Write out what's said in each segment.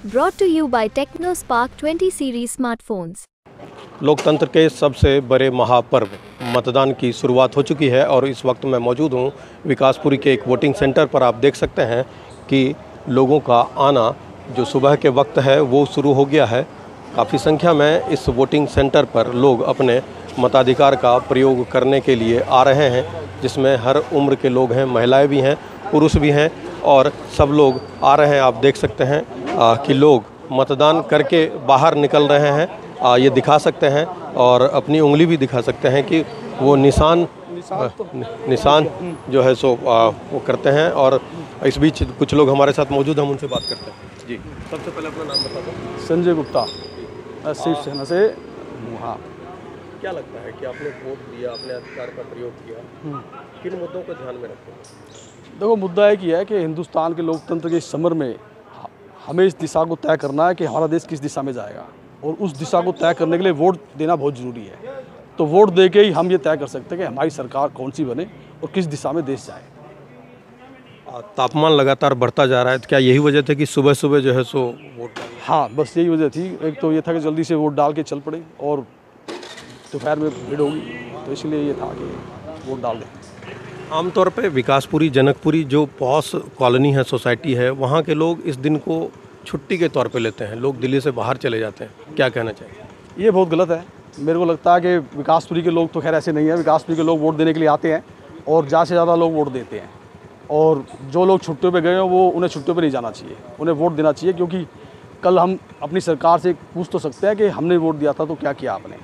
Brought to you by TechnoSpark 20 series smartphones. लोकतंत्र के सबसे बड़े महापर्व मतदान की शुरुआत हो चुकी है और इस वक्त मैं मौजूद हूं विकासपुरी के एक वोटिंग सेंटर पर। आप देख सकते हैं कि लोगों का आना जो सुबह के वक्त है वो शुरू हो गया है। काफ़ी संख्या में इस वोटिंग सेंटर पर लोग अपने मताधिकार का प्रयोग करने के लिए आ रहे हैं, जिसमें हर उम्र के लोग हैं, महिलाएं भी हैं, पुरुष भी हैं और सब लोग आ रहे हैं। आप देख सकते हैं कि लोग मतदान करके बाहर निकल रहे हैं। ये दिखा सकते हैं और अपनी उंगली भी दिखा सकते हैं कि वो निशान जो है सो वो करते हैं। और इस बीच कुछ लोग हमारे साथ मौजूद हैं, हम उनसे बात करते हैं। जी, सबसे पहले अपना नाम बता दो। संजय गुप्ता, शिवसेना से। हाँ, क्या लगता है कि आपने वोट दिया, अपने अधिकार का प्रयोग किया, किन मुद्दों को ध्यान में रखते हैं? देखो, मुद्दा एक ही है कि हिंदुस्तान के लोकतंत्र के इस समर में हमें इस दिशा को तय करना है कि हमारा देश किस दिशा में जाएगा, और उस दिशा को तय करने के लिए वोट देना बहुत ज़रूरी है। तो वोट दे के ही हम ये तय कर सकते हैं कि हमारी सरकार कौन सी बने और किस दिशा में देश जाए। तापमान लगातार बढ़ता जा रहा है, तो क्या यही वजह थी कि सुबह सुबह जो है सो वोट? हाँ, बस यही वजह थी। एक तो ये था कि जल्दी से वोट डाल के चल पड़े और दोपहर में भीड़ होगी, तो इसलिए ये था कि वोट डाल दें। आमतौर पे विकासपुरी, जनकपुरी जो पॉश कॉलोनी है, सोसाइटी है, वहाँ के लोग इस दिन को छुट्टी के तौर पे लेते हैं। लोग दिल्ली से बाहर चले जाते हैं, क्या कहना चाहिए? ये बहुत गलत है। मेरे को लगता है कि विकासपुरी के लोग तो खैर ऐसे नहीं है। विकासपुरी के लोग वोट देने के लिए आते हैं और ज़्यादा से ज़्यादा लोग वोट देते हैं। और जो लोग छुट्टियों पे गए हैं वो उन्हें छुट्टियों पे नहीं जाना चाहिए, उन्हें वोट देना चाहिए, क्योंकि कल हम अपनी सरकार से पूछ तो सकते हैं कि हमने वोट दिया था तो क्या किया आपने।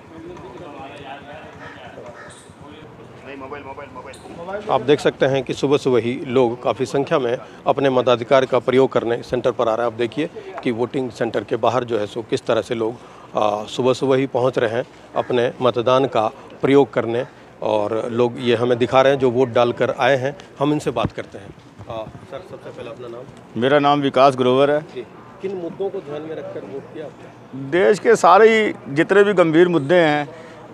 आप देख सकते हैं कि सुबह सुबह ही लोग काफ़ी संख्या में अपने मताधिकार का प्रयोग करने सेंटर पर आ रहे हैं। आप देखिए कि वोटिंग सेंटर के बाहर जो है सो किस तरह से लोग सुबह सुबह ही पहुंच रहे हैं अपने मतदान का प्रयोग करने, और लोग ये हमें दिखा रहे हैं जो वोट डालकर आए हैं। हम इनसे बात करते हैं। सर, सबसे पहले अपना नाम। मेरा नाम विकास ग्रोवर है। किन मुद्दों को ध्यान में रखकर वोट किया आपने? देश के सारे ही जितने भी गंभीर मुद्दे हैं,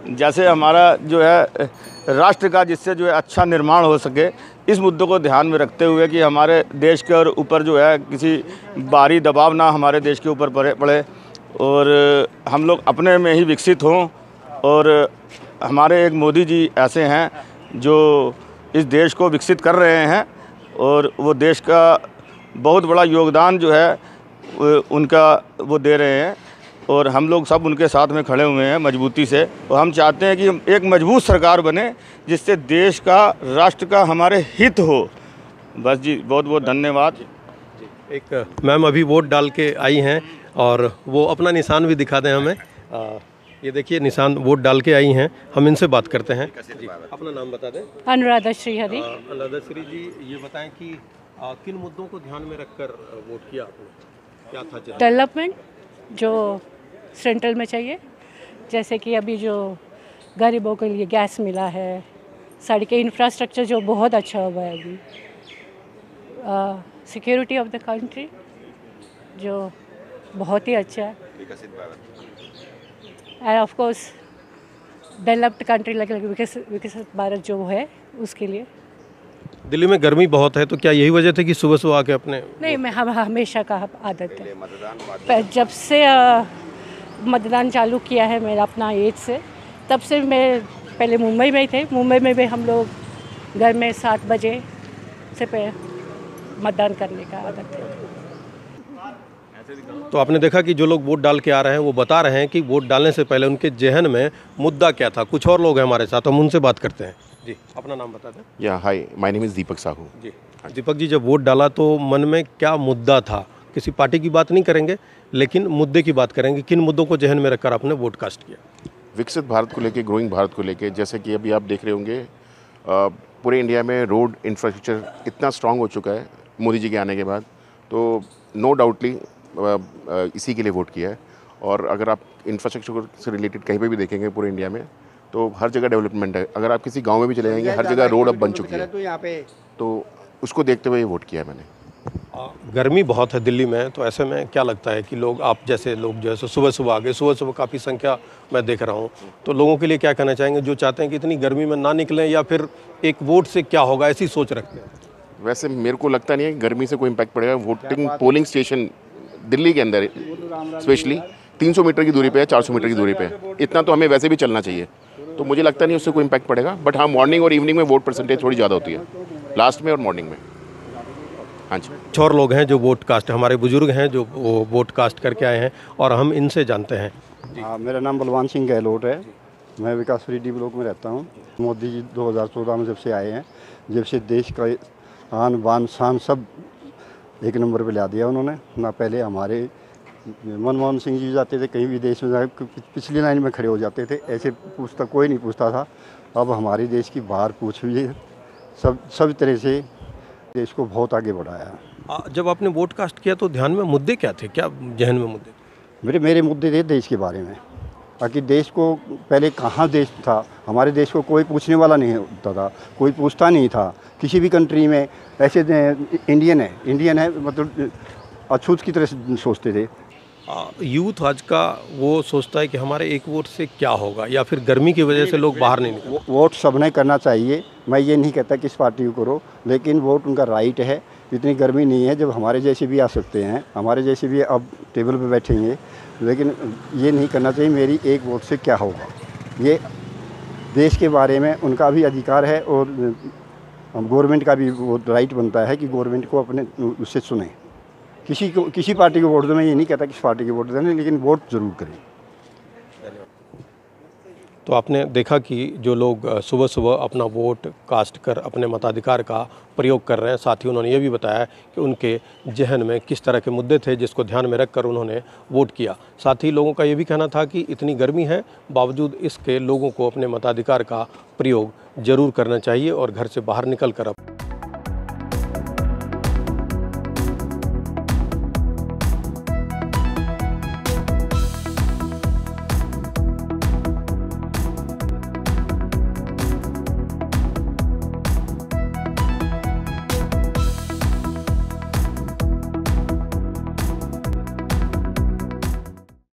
जैसे हमारा जो है राष्ट्र का, जिससे जो है अच्छा निर्माण हो सके, इस मुद्दों को ध्यान में रखते हुए कि हमारे देश के ऊपर जो है किसी बाहरी दबाव ना हमारे देश के ऊपर पड़े और हम लोग अपने में ही विकसित हों। और हमारे एक मोदी जी ऐसे हैं जो इस देश को विकसित कर रहे हैं और वो देश का बहुत बड़ा योगदान जो है उनका वो दे रहे हैं, और हम लोग सब उनके साथ में खड़े हुए हैं मजबूती से। और हम चाहते हैं कि एक मजबूत सरकार बने जिससे देश का, राष्ट्र का हमारे हित हो। बस जी, बहुत बहुत धन्यवाद। एक मैम अभी वोट डाल के आई हैं और वो अपना निशान भी दिखा दें हमें। ये देखिए, निशान वोट डाल के आई हैं। हम इनसे बात करते हैं। जी, अपना नाम बता दें। अनुराधा श्रीहरि। अनुराधा श्री जी, ये बताएं कि किन मुद्दों को ध्यान में रखकर वोट किया आपने? क्या था? डेवलपमेंट जो सेंट्रल में चाहिए, जैसे कि अभी जो गरीबों के लिए गैस मिला है, सड़कें, इंफ्रास्ट्रक्चर जो बहुत अच्छा हुआ है अभी, सिक्योरिटी ऑफ द कंट्री जो बहुत ही अच्छा है, end of course developed country लगे विकसित भारत जो है उसके लिए। दिल्ली में गर्मी बहुत है, तो क्या यही वजह थी कि सुबह सुबह आके अपने? नहीं, मैं हमेशा का आदत है। जब से मतदान चालू किया है मेरा अपना एज से, तब से मैं पहले मुंबई में ही थे। मुंबई में भी हम लोग घर में 7 बजे से मतदान करने का आदत है। तो आपने देखा कि जो लोग वोट डाल के आ रहे हैं वो बता रहे हैं कि वोट डालने से पहले उनके जहन में मुद्दा क्या था। कुछ और लोग हैं हमारे साथ, हम उनसे बात करते हैं। जी, अपना नाम बता दें। या हाय, माय नेम इज़ दीपक साहू। जी, दीपक जी, जब वोट डाला तो मन में क्या मुद्दा था? किसी पार्टी की बात नहीं करेंगे, लेकिन मुद्दे की बात करेंगे। किन मुद्दों को जहन में रखकर आपने वोट कास्ट किया? विकसित भारत को लेके, ग्रोइंग भारत को लेके। जैसे कि अभी आप देख रहे होंगे पूरे इंडिया में रोड इंफ्रास्ट्रक्चर इतना स्ट्रांग हो चुका है मोदी जी के आने के बाद, तो नो डाउटली इसी के लिए वोट किया है। और अगर आप इंफ्रास्ट्रक्चर से रिलेटेड कहीं पे भी देखेंगे पूरे इंडिया में, तो हर जगह डेवलपमेंट है। अगर आप किसी गांव में भी चले जाएंगे, हर जगह रोड अब बन चुकी है, तो उसको देखते हुए वोट किया है मैंने। गर्मी बहुत है दिल्ली में, तो ऐसे में क्या लगता है कि लोग, आप जैसे लोग जो है सुबह सुबह आ गए, सुबह सुबह काफ़ी संख्या मैं देख रहा हूँ, तो लोगों के लिए क्या कहना चाहेंगे जो चाहते हैं कि इतनी गर्मी में ना निकलें, या फिर एक वोट से क्या होगा ऐसी सोच रखते हैं? वैसे मेरे को लगता नहीं है कि गर्मी से कोई इम्पैक्ट पड़ेगा। वोटिंग पोलिंग स्टेशन दिल्ली के अंदर स्पेशली 300 मीटर की दूरी पे है, 400 मीटर की दूरी पे है, इतना तो हमें वैसे भी चलना चाहिए। तो मुझे लगता नहीं उससे कोई इम्पैक्ट पड़ेगा। बट हाँ, मॉर्निंग और इवनिंग में वोट परसेंटेज थोड़ी ज़्यादा होती है, लास्ट में और मॉर्निंग में। हाँ जी, कुछ और लोग हैं जो वोट कास्ट, हमारे बुजुर्ग हैं जो वो वोट कास्ट करके आए हैं और हम इनसे जानते हैं। हाँ, मेरा नाम बलवान सिंह गहलोत है। मैं विकासपुरी डी ब्लॉक में रहता हूँ। मोदी जी 2014 में जब से आए हैं, जब से देश का आन बान शान सब एक नंबर पे ला दिया उन्होंने। ना पहले हमारे मनमोहन सिंह जी जाते थे कहीं भी देश में, जाकर पिछली लाइन में खड़े हो जाते थे, ऐसे पूछता कोई नहीं पूछता था। अब हमारे देश की बाहर पूछ हुई, सब तरह से देश को बहुत आगे बढ़ाया। जब आपने वोट कास्ट किया तो ध्यान में मुद्दे क्या थे, क्या जहन में मुद्दे थे? मेरे मुद्दे थे देश के बारे में, ताकि देश को पहले कहाँ देश था, हमारे देश को कोई पूछने वाला नहीं होता था, कोई पूछता नहीं था किसी भी कंट्री में। ऐसे इंडियन है मतलब अछूत की तरह सोचते थे। यूथ आज का वो सोचता है कि हमारे एक वोट से क्या होगा, या फिर गर्मी की वजह से लोग बाहर नहीं निकल। वोट सबने करना चाहिए, मैं ये नहीं कहता किस पार्टी को करो, लेकिन वोट उनका राइट है। इतनी गर्मी नहीं है, जब हमारे जैसे भी आ सकते हैं, हमारे जैसे भी अब टेबल पे बैठेंगे, लेकिन ये नहीं करना चाहिए मेरी एक वोट से क्या होगा। ये देश के बारे में उनका भी अधिकार है और गवर्नमेंट का भी वो राइट बनता है कि गवर्नमेंट को अपने उससे सुने। किसी पार्टी को वोट दो, मैं ये नहीं कहता किस पार्टी को वोट देना, लेकिन वोट ज़रूर करें। तो आपने देखा कि जो लोग सुबह सुबह अपना वोट कास्ट कर अपने मताधिकार का प्रयोग कर रहे हैं। साथ ही उन्होंने ये भी बताया कि उनके जहन में किस तरह के मुद्दे थे जिसको ध्यान में रखकर उन्होंने वोट किया। साथ ही लोगों का ये भी कहना था कि इतनी गर्मी है, बावजूद इसके लोगों को अपने मताधिकार का प्रयोग ज़रूर करना चाहिए और घर से बाहर निकल कर